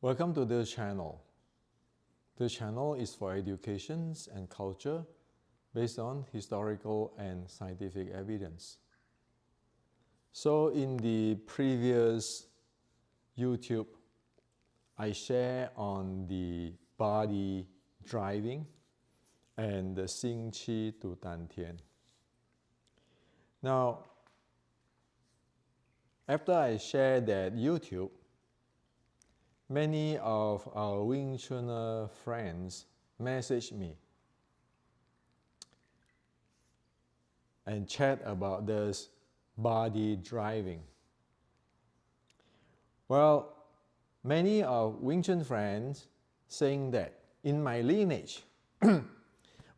Welcome to this channel. This channel is for education and culture based on historical and scientific evidence. So in the previous YouTube, I share on the body driving and the Xing Qi to Dan Tian. Now, after I share that YouTube, many of our Wing Chun friends message me and chat about this body driving. Well, many of Wing Chun friends saying that in my lineage,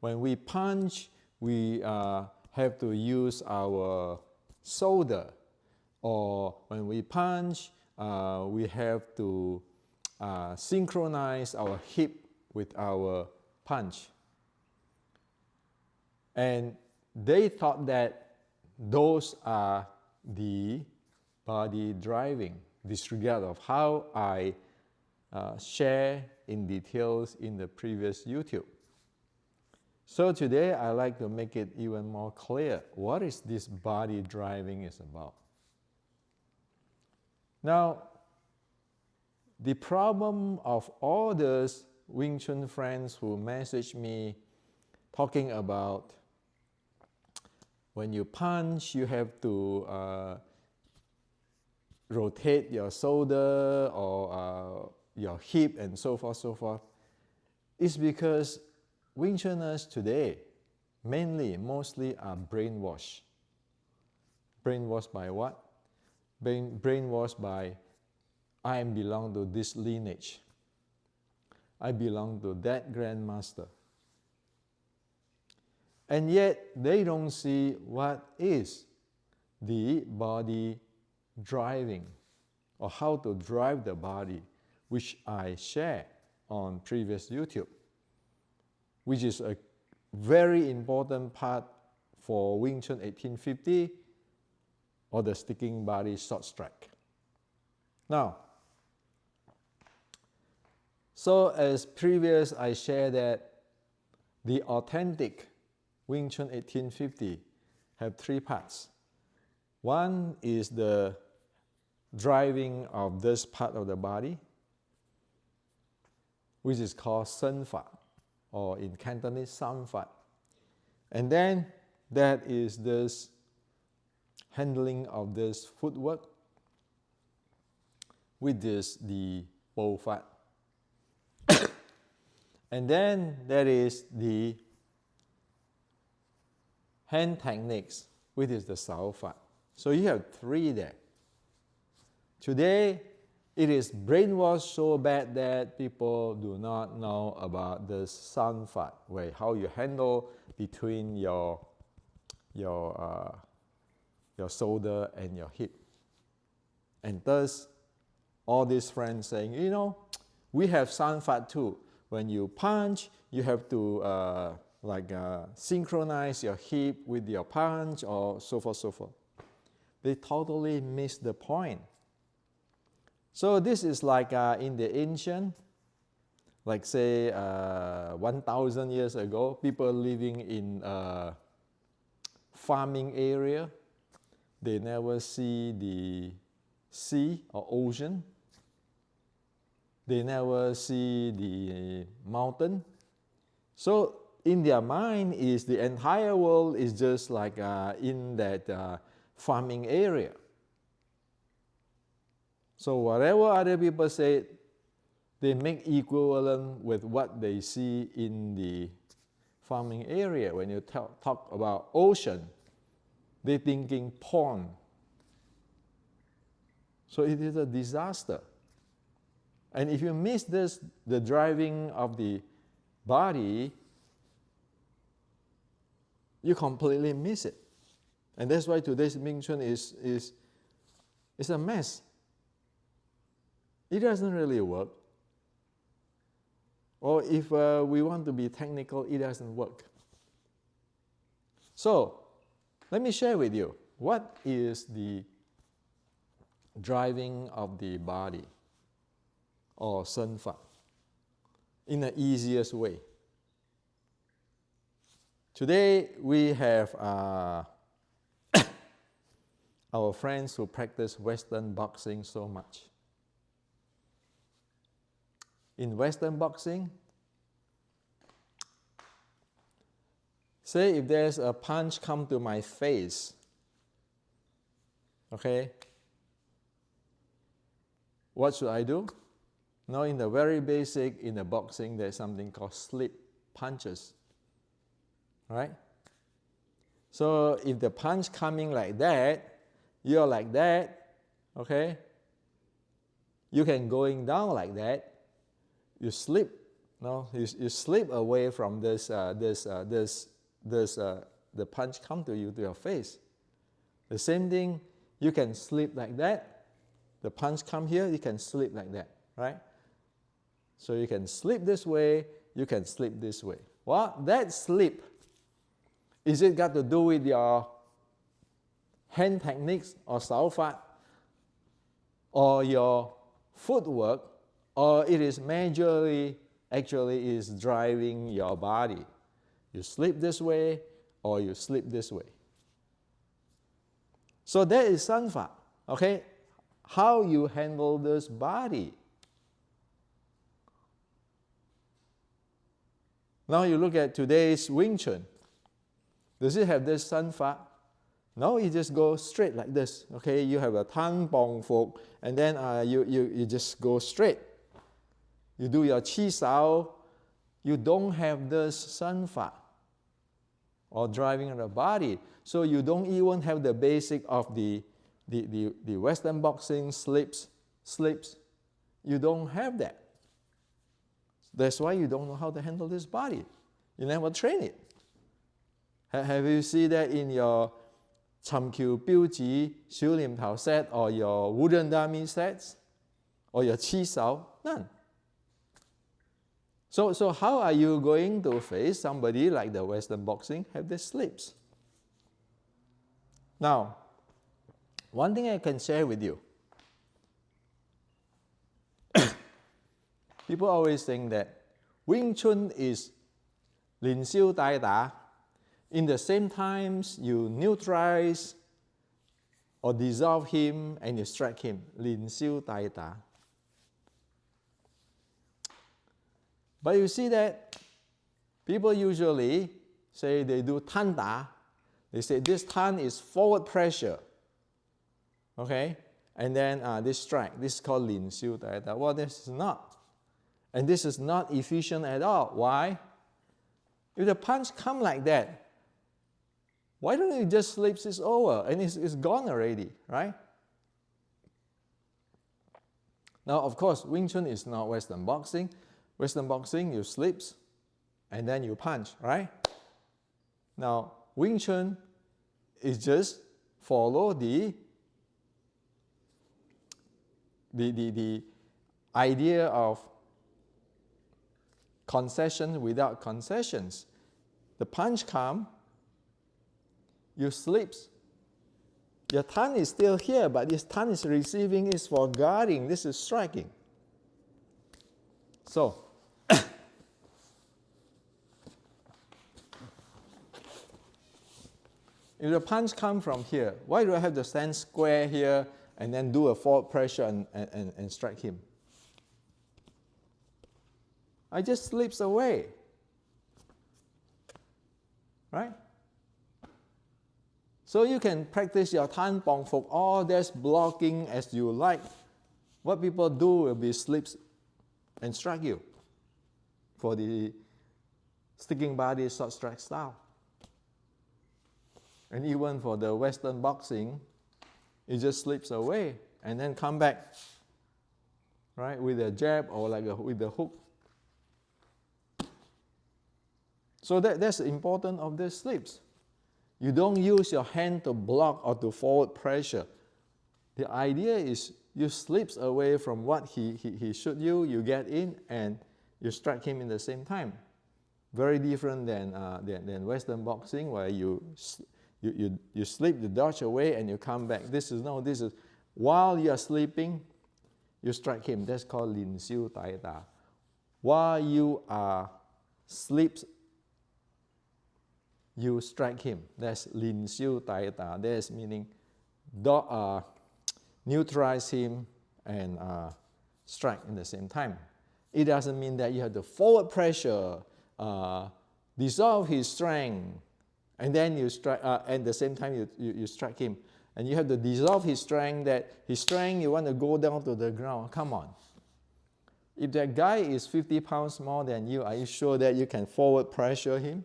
when we punch, we have to use our shoulder, or when we punch, we have to synchronize our hip with our punch. And they thought that those are the body driving, disregard of how I share in details in the previous YouTube. So today I'd like to make it even more clear what is this body driving is about. Now, the problem of all those Wing Chun friends who message me talking about when you punch, you have to rotate your shoulder or your hip and so forth, is because Wing Chuners today mostly are brainwashed. Brainwashed by what? Brainwashed by I belong to this lineage. I belong to that grandmaster. And yet they don't see what is the body driving or how to drive the body, which I share on previous YouTube, which is a very important part for Wing Chun 1850 or the sticking body short strike. Now, so as previous, I share that the authentic Wing Chun 1850 have three parts. One is the driving of this part of the body, which is called Sen Fa, or in Cantonese, Sam Fa. And then that is this handling of this footwork, which is the Po Fa. And then there is the hand techniques, which is the Sao Fa. So you have three there. Today, it is brainwashed so bad that people do not know about the San Fa, where how you handle between your shoulder and your hip. And thus, all these friends saying, you know, we have San Fa too. When you punch, you have to synchronize your hip with your punch or so forth. They totally miss the point. So this is like in the ancient, like say 1,000 years ago, people living in a farming area, they never see the sea or ocean. They never see the mountain. So in their mind is the entire world is just like in that farming area. So whatever other people say, they make equivalent with what they see in the farming area. When you talk about ocean, they're thinking pond. So it is a disaster. And if you miss this, the driving of the body, you completely miss it. And that's why today's Wing Chun is a mess. It doesn't really work. Or if we want to be technical, it doesn't work. So, let me share with you, what is the driving of the body? or 身法 in the easiest way. Today we have our friends who practice Western boxing so much. In Western boxing, say if there's a punch come to my face, okay, what should I do? Now in the very basic, in the boxing, there's something called slip punches, right? So if the punch coming like that, you're like that, okay? You can going down like that. You slip, no? You slip away from the punch come to you to your face. The same thing, you can slip like that. The punch come here, you can slip like that, right? So you can slip this way, you can slip this way. Well, that slip, is it got to do with your hand techniques or 手法 or your footwork, or it is majorly actually is driving your body? You slip this way or you slip this way. So that is 身法, okay? How you handle this body. Now you look at today's Wing Chun. Does it have this 身法? No, you just go straight like this. Okay, you have a 攤磅伏, and then you just go straight. You do your 起手. You don't have this 身法 or driving of the body. So you don't even have the basic of the Western boxing slips. You don't have that. That's why you don't know how to handle this body. You never train it. Have you seen that in your 尋橋標指小念頭 set or your wooden dummy sets or your 起手? None. So how are you going to face somebody like the Western boxing have the slips? Now, one thing I can share with you. People always think that Wing Chun is 連消帶打. In the same times, you neutralize or dissolve him and you strike him. 連消帶打. But you see that people usually say they do 攤打. They say this 攤 is forward pressure. Okay? And then this strike, this is called 連消帶打. Well, this is not. And this is not efficient at all. Why? If the punch come like that, why don't you just slip this over and it's gone already, right? Now, of course, Wing Chun is not Western boxing. Western boxing, you slips and then you punch, right? Now, Wing Chun is just follow the idea of concession without concessions. The punch come, you slips. Your tongue is still here, but this tongue is receiving is for guarding. This is striking. So, if the punch come from here, why do I have to stand square here and then do a forward pressure and strike him? I just slips away, right? So you can practice your 攤磅伏, all this blocking as you like. What people do will be slips and strike you for the sticking body short strike style. And even for the Western boxing, it just slips away and then come back, right, with a jab or like with a hook. So that's the importance of the slips. You don't use your hand to block or to forward pressure. The idea is you slips away from what he shoot you, you get in and you strike him in the same time. Very different than Western boxing where you slip, you dodge away and you come back. This is while you are sleeping, you strike him. That's called Lin Siu Tai Da. While you are asleep, you strike him. That's Lin Siu Tai Da. That's meaning neutralize him and strike in the same time. It doesn't mean that you have to forward pressure, dissolve his strength, and then you strike, at the same time you strike him. And you have to dissolve his strength, that his strength, you want to go down to the ground. Come on. If that guy is 50 pounds more than you, are you sure that you can forward pressure him?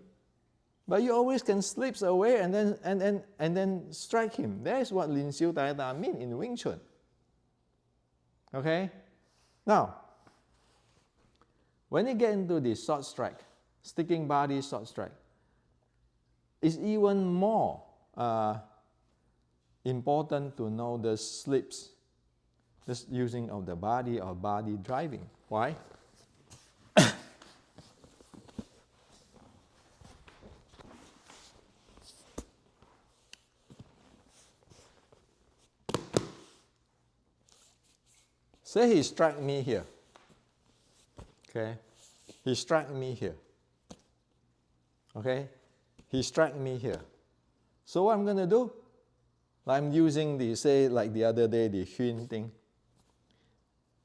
But you always can slip away and then strike him. That is what Lin Siu Tai Da mean in Wing Chun. Okay? Now, when you get into the short strike, sticking body short strike, it's even more important to know the slips, this using of the body or body driving. Why? Say he struck me here. Okay? He struck me here. Okay? He struck me here. So what I'm going to do? I'm using the, say, like the other day, the Hyun thing.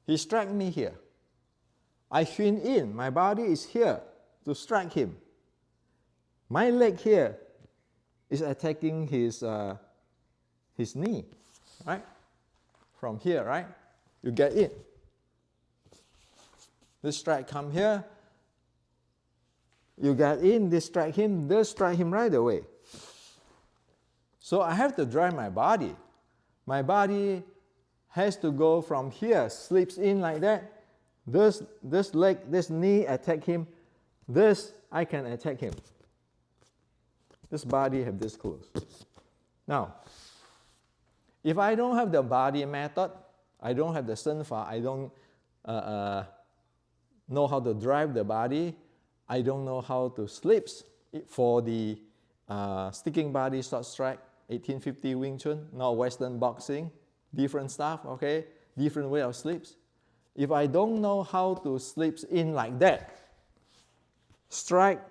He struck me here. I Hyun in. My body is here to strike him. My leg here is attacking his knee, right? From here, right? You get in. This strike come here. You get in, this strike him, this strike him right away. So I have to drive my body. My body has to go from here, slips in like that. This leg, this knee attack him. This, I can attack him. This body have this close. Now, if I don't have the body method, I don't have the Sen Fa, I don't know how to drive the body, I don't know how to slip for the sticking body short strike, 1850 Wing Chun, not Western boxing, different stuff, okay? Different way of slips. If I don't know how to slip in like that, strike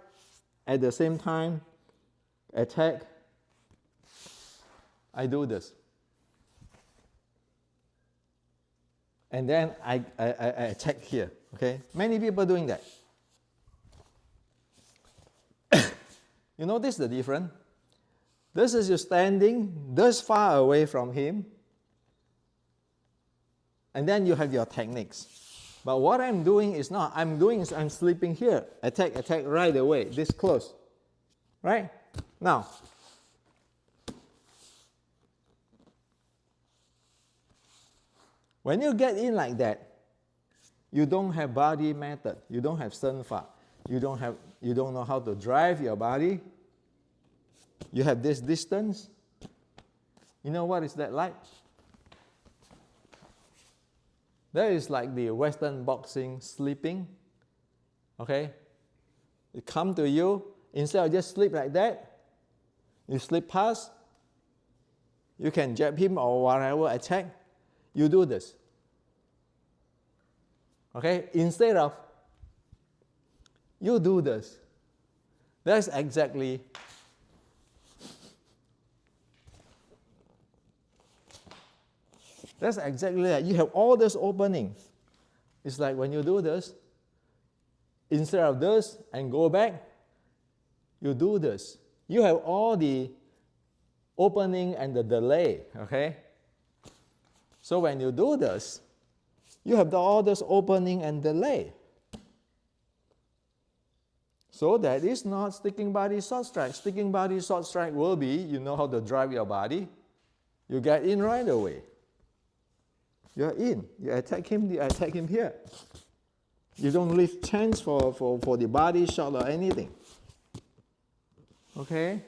at the same time, attack, I do this. And then I attack here, okay? Many people doing that. You notice the difference? This is you standing this far away from him, and then you have your techniques. But what I'm doing is not, I'm sleeping here, attack right away, this close, right? Now, when you get in like that, you don't have body method, you don't have Sen Fa, you don't know how to drive your body. You have this distance. You know what is that like? That is like the Western boxing sleeping. Okay? It come to you, instead of just sleep like that, you slip past, you can jab him or whatever, attack, you do this. Okay? Instead of, you do this. That's exactly that. You have all this opening. It's like when you do this, instead of this and go back, you do this. You have all the opening and the delay, okay? So when you do this, you have all this opening and delay. So that is not sticking body short strike. Sticking body short strike will be, you know how to drive your body. You get in right away. You're in. You attack him here. You don't leave chance for the body shot or anything. Okay?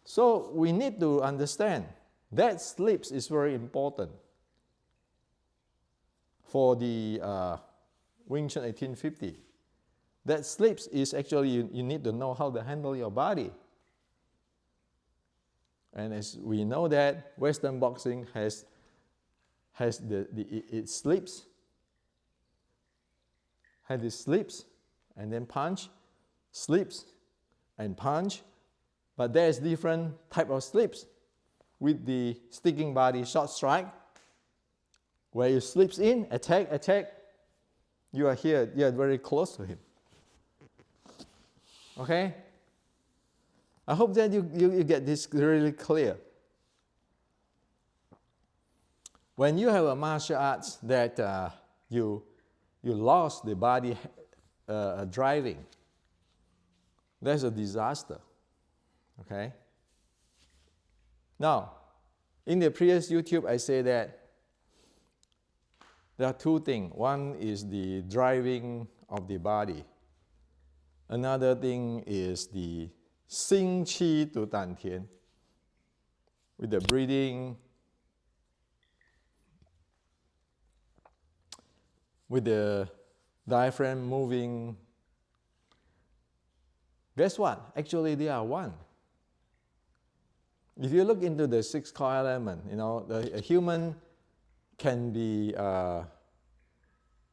So we need to understand that slips is very important for the Wing Chun 1850. That slips is actually, you need to know how to handle your body. And as we know that Western boxing has it slips, and then punch, slips, and punch. But there's different type of slips. With the sticking body short strike, where you slips in, attack, you are here, you are very close to him. Okay? I hope that you get this really clear. When you have a martial arts that you lost the body driving, that's a disaster. Okay? Now, in the previous YouTube, I say that there are two things. One is the driving of the body. Another thing is the 心气 to 丹田, with the breathing, with the diaphragm moving. Guess what? Actually, they are one. If you look into the 6 core element, a human can be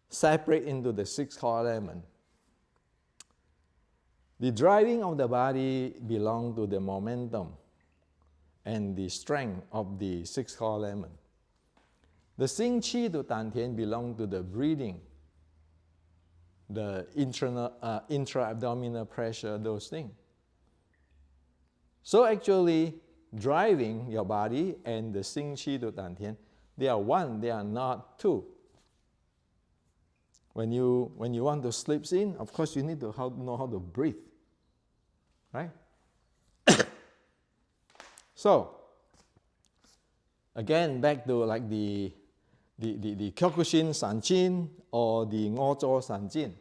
separate into the 6 core element. The driving of the body belongs to the momentum and the strength of the 6 core element. The 心气 to 丹田 belong to the breathing, the intra-abdominal pressure, those things. So actually, driving your body and the 心气 to 丹田, they are one, they are not two. When you want to sleep in, of course you need to know how to breathe. Right? So, again, back to like the Kyokushin Sanjin or the Ngozo Sanjin.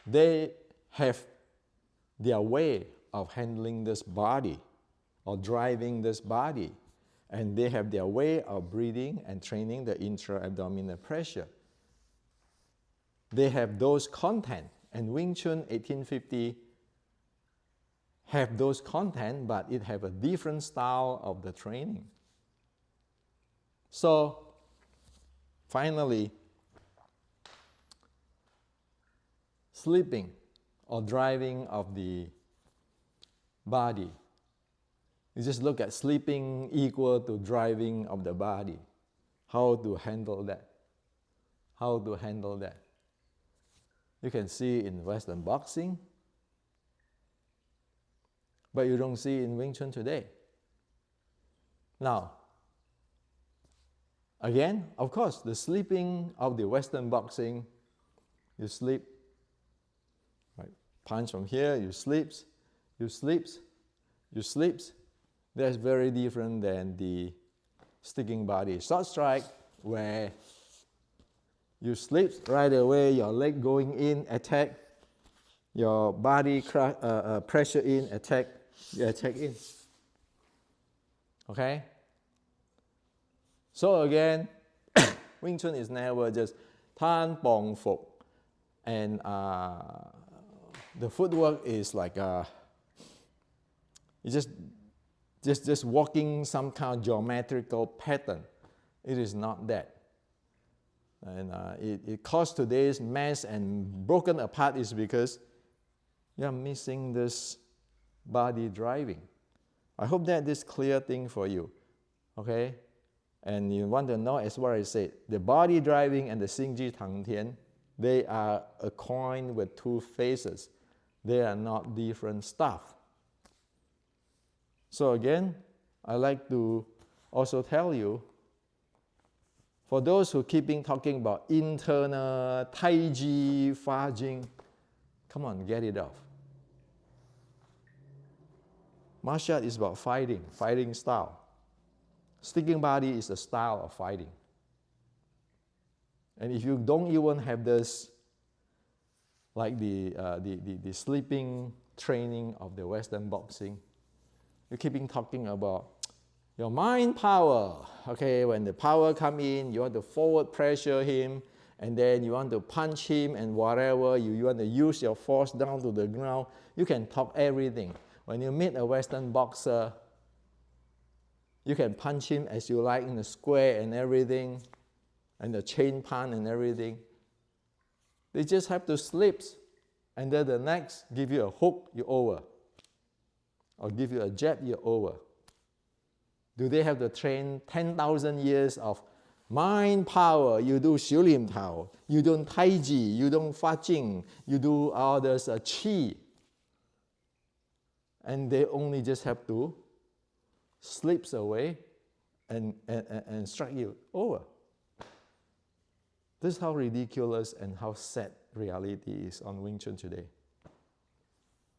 They have their way of handling this body or driving this body. And they have their way of breathing and training the intra-abdominal pressure. They have those content. And Wing Chun 1850 have those content, but it have a different style of the training. So, finally, sleeping or driving of the body. You just look at sleeping equal to driving of the body. How to handle that? How to handle that? You can see in Western boxing, but you don't see in Wing Chun today. Now, again, of course, the sleeping of the Western boxing, you sleep, right? Punch from here, you sleeps. That's very different than the sticking body short strike, where you sleep right away, your leg going in, attack, your body pressure in, attack, you attack in. Okay? So again, Wing Chun is never just tan, bong, fuk. And the footwork is like it's just walking some kind of geometrical pattern. It is not that. And it caused today's mess and broken apart is because you're missing this body driving. I hope that this clear thing for you. Okay? And you want to know, as what I said, the body driving and the Xingji Tangtian, they are a coin with two faces. They are not different stuff. So again, I like to also tell you, for those who keeping talking about internal Tai Chi, Fa Jing, come on, get it off. Martial art is about fighting style. Sticking body is a style of fighting. And if you don't even have this, like the sleeping training of the Western boxing, you're keeping talking about your mind power. Okay, when the power come in, you want to forward pressure him, and then you want to punch him and whatever, you want to use your force down to the ground. You can talk everything. When you meet a Western boxer, you can punch him as you like in the square and everything, and the chain punch and everything. They just have to slip, and then the next give you a hook, you're over. Or give you a jab, you're over. Do they have to train 10,000 years of mind power? You do Xiu Lim Tao, you do Tai Chi, you do Fa Jing, you do all this Qi. And they only just have to slips away and strike you over. This is how ridiculous and how sad reality is on Wing Chun today.